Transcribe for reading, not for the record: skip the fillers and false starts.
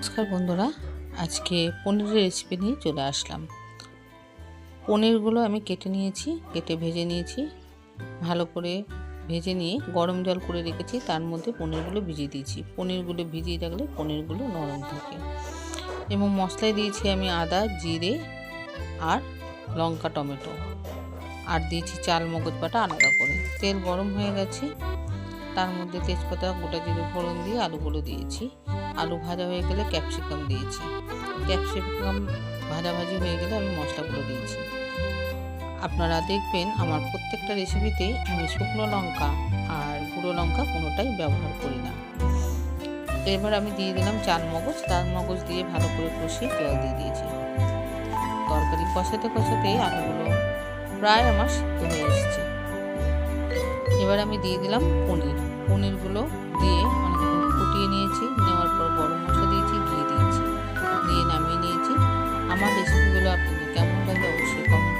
নমস্কার বন্ধুরা, আজকে পনিরের রেসিপি নিয়ে চলে আসলাম। পনিরগুলো আমি কেটে ভেজে নিয়েছি। ভালো করে ভেজে নিয়ে গরম জল করে রেখেছি, তার মধ্যে পনিরগুলো ভিজিয়ে দিয়েছি। পনিরগুলো ভিজিয়ে রাখলে পনিরগুলো নরম থাকে। এবং মশলায় দিয়েছি আমি আদা, জিরে আর লঙ্কা, টমেটো, আর দিয়েছি চাল মগজ বাটা আলাদা করে। তেল গরম হয়ে গেছে, তার মধ্যে তেজপাতা, গোটা জিরে ফোড়ন দিয়ে আলুগুলো দিয়েছি। আলু ভাজা হয়ে গেলে ক্যাপসিকাম দিয়েছি। ক্যাপসিকাম ভাজাভাজি হয়ে গেলে আমি মশলাগুলো দিয়েছি। আপনারা দেখবেন আমার প্রত্যেকটা রেসিপিতে আমি শুকনো লঙ্কা আর গুঁড়ো লঙ্কা কোনোটাই ব্যবহার করি না। এবার আমি দিয়ে দিলাম চাল মগজ দিয়ে ভালো করে কষিয়ে জল দিয়ে দিয়েছি। তরকারি কষাতে কষাতে আলুগুলো প্রায় আমার সিদ্ধ হয়ে এসেছে। এবার আমি দিয়ে দিলাম পনিরগুলো দিয়ে অনেকক্ষণ ফুটিয়ে নিয়েছি। নেওয়ার পর গরম মশলা দিয়েছি, ঘি দিয়েছি, দিয়ে নামিয়ে নিয়েছি। আমার রেসিপিগুলো আপনাদের কেমন লাগে অবশ্যই কমেন্ট